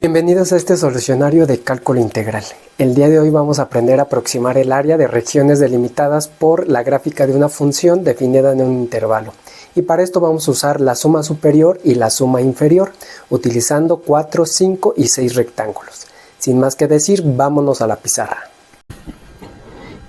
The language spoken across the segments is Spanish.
Bienvenidos a este solucionario de cálculo integral. El día de hoy vamos a aprender a aproximar el área de regiones delimitadas por la gráfica de una función definida en un intervalo. Y para esto vamos a usar la suma superior y la suma inferior, utilizando 4, 5 y 6 rectángulos. Sin más que decir, vámonos a la pizarra.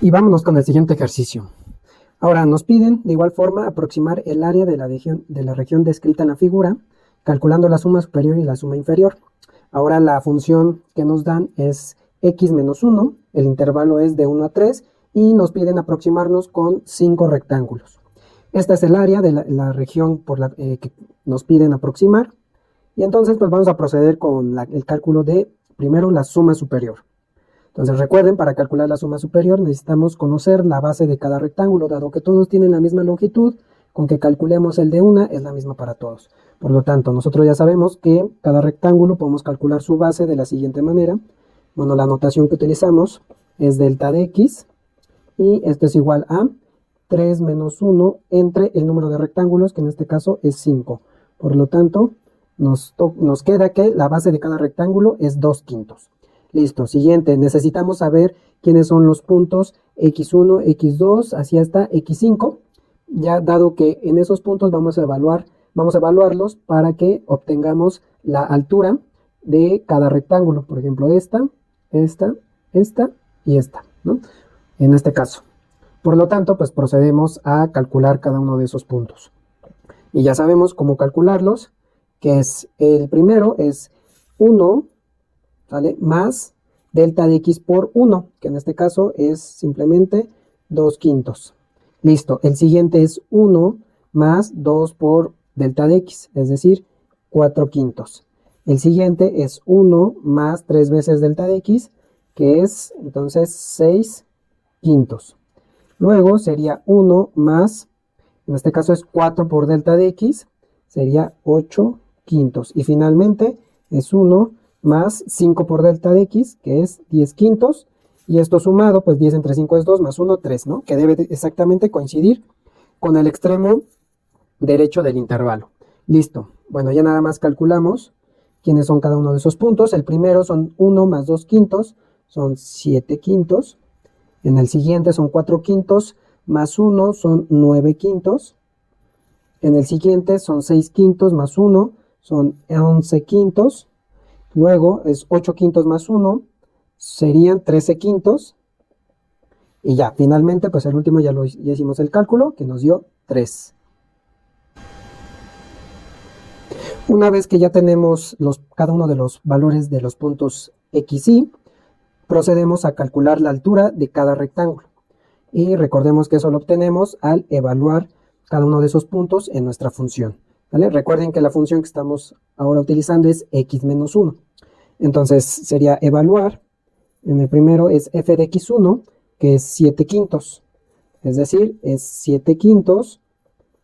Y vámonos con el siguiente ejercicio. Ahora nos piden de igual forma aproximar el área de la región descrita en la figura, calculando la suma superior y la suma inferior. Ahora la función que nos dan es x menos 1, el intervalo es de 1 a 3 y nos piden aproximarnos con 5 rectángulos. Esta es el área de la región por la que nos piden aproximar. Y entonces pues vamos a proceder con el cálculo de primero la suma superior. Entonces recuerden, para calcular la suma superior necesitamos conocer la base de cada rectángulo, dado que todos tienen la misma longitud. Con que calculemos el de una es la misma para todos. Por lo tanto, nosotros ya sabemos que cada rectángulo podemos calcular su base de la siguiente manera. Bueno, la notación que utilizamos es delta de x, y esto es igual a 3 menos 1 entre el número de rectángulos, que en este caso es 5. Por lo tanto, nos queda que la base de cada rectángulo es 2/5. Listo, siguiente, necesitamos saber quiénes son los puntos x1, x2, así hasta x5. Ya dado que en esos puntos vamos a evaluarlos para que obtengamos la altura de cada rectángulo. Por ejemplo, esta y esta, ¿no? En este caso. Por lo tanto, pues procedemos a calcular cada uno de esos puntos. Y ya sabemos cómo calcularlos, que es el primero es 1, ¿sale? Más delta de x por 1, que en este caso es simplemente 2/5. Listo, el siguiente es 1 más 2 por delta de x, es decir, 4/5. El siguiente es 1 más 3 veces delta de x, que es entonces 6/5. Luego sería 1 más, en este caso es 4 por delta de x, sería 8/5. Y finalmente es 1 más 5 por delta de x, que es 10/5. Y esto sumado, pues 10 entre 5 es 2, más 1, 3, ¿no? Que debe exactamente coincidir con el extremo derecho del intervalo. Listo. Bueno, ya nada más calculamos quiénes son cada uno de esos puntos. El primero son 1 más 2/5, son 7/5. En el siguiente son 4/5 más 1, son 9/5. En el siguiente son 6/5 más 1, son 11/5. Luego es 8/5 más 1, serían 13/5. Y ya, finalmente, pues el último ya hicimos el cálculo, que nos dio 3. Una vez que ya tenemos cada uno de los valores de los puntos x y, procedemos a calcular la altura de cada rectángulo. Y recordemos que eso lo obtenemos al evaluar cada uno de esos puntos en nuestra función, ¿vale? Recuerden que la función que estamos ahora utilizando es x menos 1. Entonces sería evaluar. En el primero es f de x1, que es 7/5. Es decir, es 7/5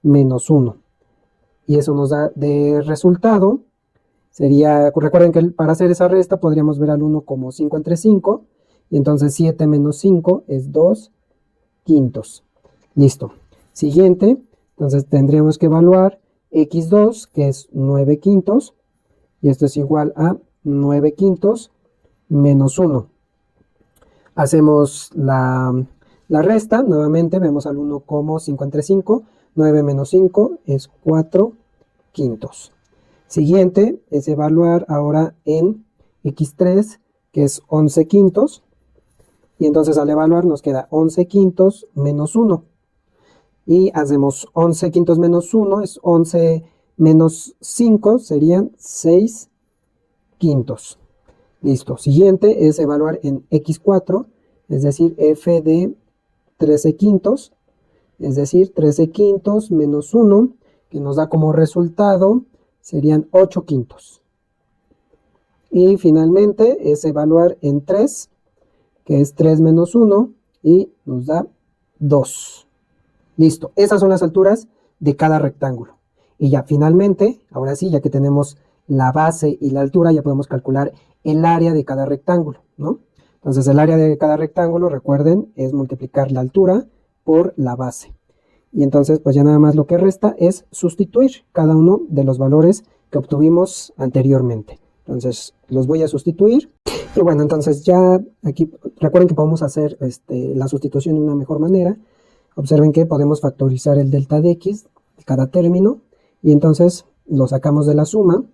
menos 1. Y eso nos da de resultado, sería, recuerden que para hacer esa resta podríamos ver al 1 como 5 entre 5. Y entonces 7 menos 5 es 2/5. Listo. Siguiente, entonces tendríamos que evaluar x2, que es 9/5. Y esto es igual a 9/5 menos 1. Hacemos la resta, nuevamente vemos al 1 como 5 entre 5, 9 menos 5 es 4/5. Siguiente es evaluar ahora en x3, que es 11/5, y entonces al evaluar nos queda 11/5 menos 1. Y hacemos 11/5 menos 1, es 11 menos 5, serían 6/5. Listo. Siguiente es evaluar en x4, es decir, f de 13/5, es decir, 13/5 menos 1, que nos da como resultado, serían 8/5. Y finalmente es evaluar en 3, que es 3 menos 1, y nos da 2. Listo. Esas son las alturas de cada rectángulo. Y ya finalmente, ahora sí, ya que tenemos la base y la altura, ya podemos calcular el área de cada rectángulo, ¿no? Entonces el área de cada rectángulo, recuerden, es multiplicar la altura por la base. Y entonces pues ya nada más lo que resta es sustituir cada uno de los valores que obtuvimos anteriormente. Entonces los voy a sustituir. Y bueno, entonces ya aquí recuerden que podemos hacer la sustitución de una mejor manera. Observen que podemos factorizar el delta de x de cada término y entonces lo sacamos de la suma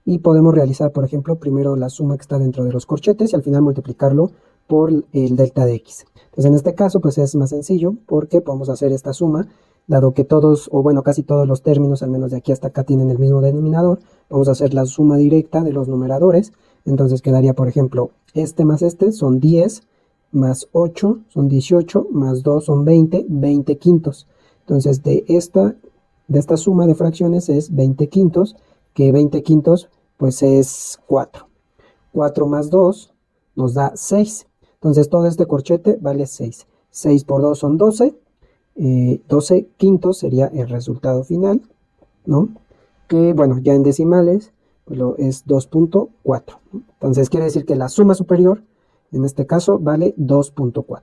y podemos realizar, por ejemplo, primero la suma que está dentro de los corchetes y al final multiplicarlo por el delta de x. Entonces en este caso pues es más sencillo porque podemos hacer esta suma, dado que todos, o bueno, casi todos los términos, al menos de aquí hasta acá, tienen el mismo denominador. Vamos a hacer la suma directa de los numeradores. Entonces quedaría, por ejemplo, este más este son 10, más 8 son 18, más 2 son 20, 20 quintos. Entonces de esta suma de fracciones es 20 quintos, que 20 quintos pues es 4. 4 más 2 nos da 6. Entonces todo este corchete vale 6. 6 por 2 son 12. 12 quintos sería el resultado final, ¿no? Que bueno, ya en decimales pues es 2.4. Entonces quiere decir que la suma superior en este caso vale 2.4.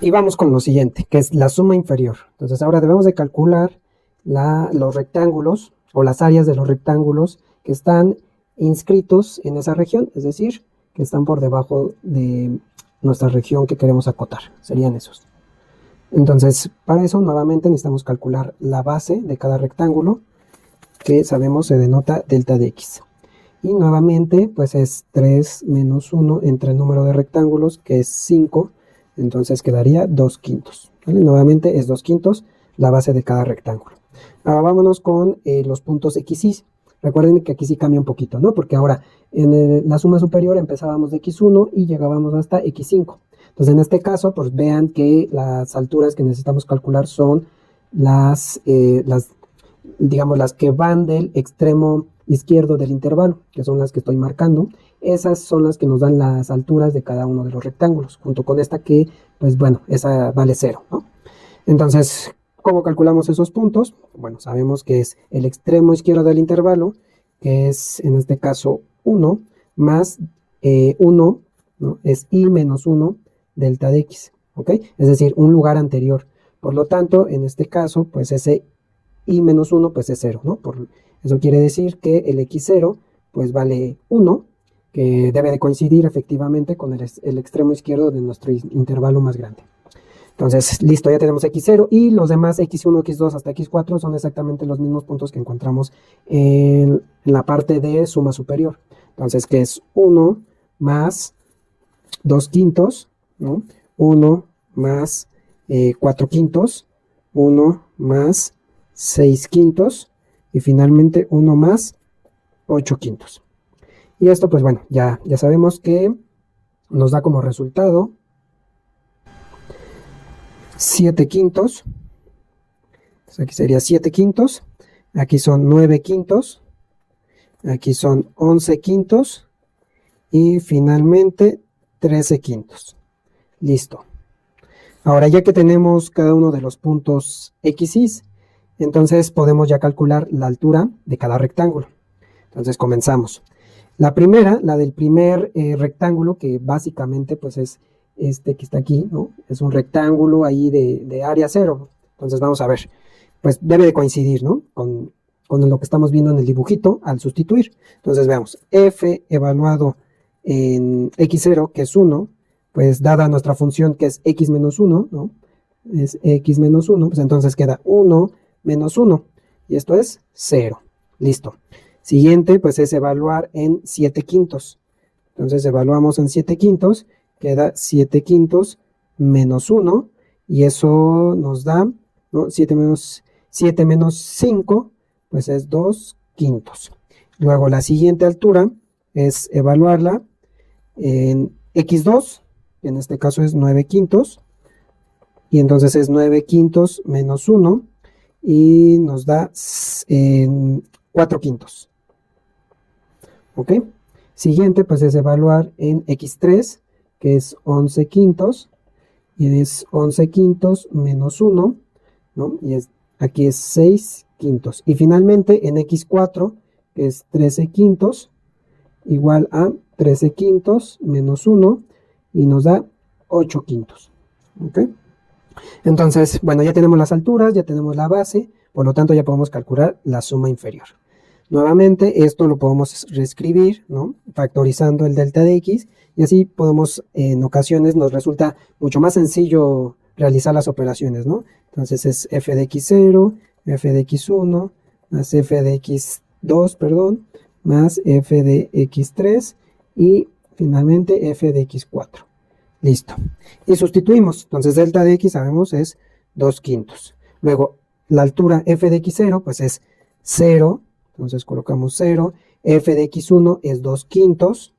Y vamos con lo siguiente, que es la suma inferior. Entonces ahora debemos de calcular los rectángulos o las áreas de los rectángulos que están inscritos en esa región, es decir, que están por debajo de nuestra región que queremos acotar. Serían esos. Entonces, para eso nuevamente necesitamos calcular la base de cada rectángulo, que sabemos se denota delta de x. Y nuevamente, pues es 3 menos 1 entre el número de rectángulos, que es 5, entonces quedaría 2 quintos. ¿Vale? Nuevamente es 2 quintos la base de cada rectángulo. Ahora vámonos con los puntos x y. Recuerden que aquí sí cambia un poquito, ¿no? Porque ahora en la suma superior empezábamos de x1 y llegábamos hasta x5. Entonces en este caso, pues vean que las alturas que necesitamos calcular son digamos, las que van del extremo izquierdo del intervalo, que son las que estoy marcando. Esas son las que nos dan las alturas de cada uno de los rectángulos, junto con esta que, pues bueno, esa vale 0, ¿no? Entonces, ¿cómo calculamos esos puntos? Bueno, sabemos que es el extremo izquierdo del intervalo, que es en este caso 1, más 1, ¿no? Es y menos 1 delta de x, ¿ok? Es decir, un lugar anterior. Por lo tanto, en este caso, pues ese y menos 1, pues es 0, ¿no? Eso quiere decir que el x0, pues vale 1, que debe de coincidir efectivamente con el extremo izquierdo de nuestro intervalo más grande. Entonces, listo, ya tenemos x0 y los demás x1, x2 hasta x4 son exactamente los mismos puntos que encontramos en la parte de suma superior. Entonces, que es 1 más 2 quintos, ¿no? 1 más 4 quintos, 1 más 6 quintos y finalmente 1 más 8 quintos. Y esto pues bueno, ya sabemos que nos da como resultado 7 quintos. Entonces aquí sería 7 quintos, aquí son 9 quintos, aquí son 11 quintos y finalmente 13 quintos. Listo. Ahora ya que tenemos cada uno de los puntos x y, entonces podemos ya calcular la altura de cada rectángulo. Entonces comenzamos. La primera, la del primer rectángulo, que básicamente pues es este que está aquí, ¿no? Es un rectángulo ahí de área 0. Entonces vamos a ver, pues debe de coincidir, ¿no? Con lo que estamos viendo en el dibujito al sustituir. Entonces veamos, f evaluado en x0, que es 1, pues dada nuestra función que es x menos 1, ¿no? Es x menos 1, pues entonces queda 1 menos 1, y esto es 0. Listo. Siguiente, pues es evaluar en 7 quintos. Entonces evaluamos en 7 quintos, queda 7 quintos menos 1, y eso nos da, ¿no? 7 menos 5, pues es 2 quintos. Luego la siguiente altura es evaluarla en x2, que en este caso es 9 quintos, y entonces es 9 quintos menos 1, y nos da 4 quintos. ¿Ok? Siguiente, pues es evaluar en x3, que es 11 quintos, y es 11 quintos menos 1, ¿no? Y aquí es 6 quintos. Y finalmente en x4, que es 13 quintos, igual a 13 quintos menos 1, y nos da 8 quintos. ¿Ok? Entonces, bueno, ya tenemos las alturas, ya tenemos la base, por lo tanto ya podemos calcular la suma inferior. Nuevamente, esto lo podemos reescribir, ¿no? Factorizando el delta de x, y así podemos, en ocasiones nos resulta mucho más sencillo realizar las operaciones, ¿no? Entonces es f de x0, f de x1, más f de x2, perdón, más f de x3 y finalmente f de x4. Listo. Y sustituimos. Entonces delta de x sabemos es 2/5. Luego la altura f de x0 pues es 0. Entonces colocamos 0. F de x1 es 2/5.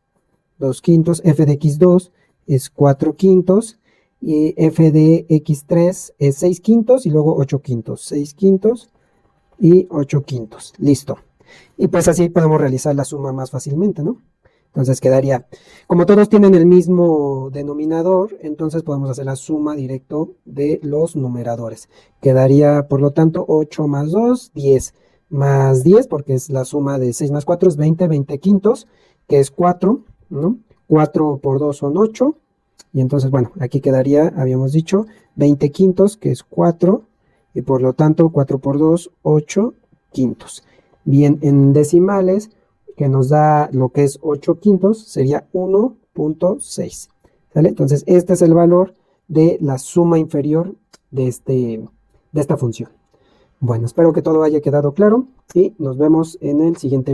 2/5. F de x2 es 4/5. Y f de x3 es 6/5 y luego 8/5. 6/5 y 8/5. Listo. Y pues así podemos realizar la suma más fácilmente, ¿no? Entonces quedaría, como todos tienen el mismo denominador, entonces podemos hacer la suma directo de los numeradores. Quedaría, por lo tanto, 8 más 2, 10. Más 10, porque es la suma de 6 más 4 es 20, 20/5, que es 4, ¿no? 4 por 2 son 8. Y entonces, bueno, aquí quedaría, habíamos dicho, 20/5, que es 4. Y por lo tanto, 4 por 2, 8/5. Bien, en decimales, que nos da lo que es 8/5, sería 1.6. ¿Sale? Entonces, este es el valor de la suma inferior de esta función. Bueno, espero que todo haya quedado claro y nos vemos en el siguiente video.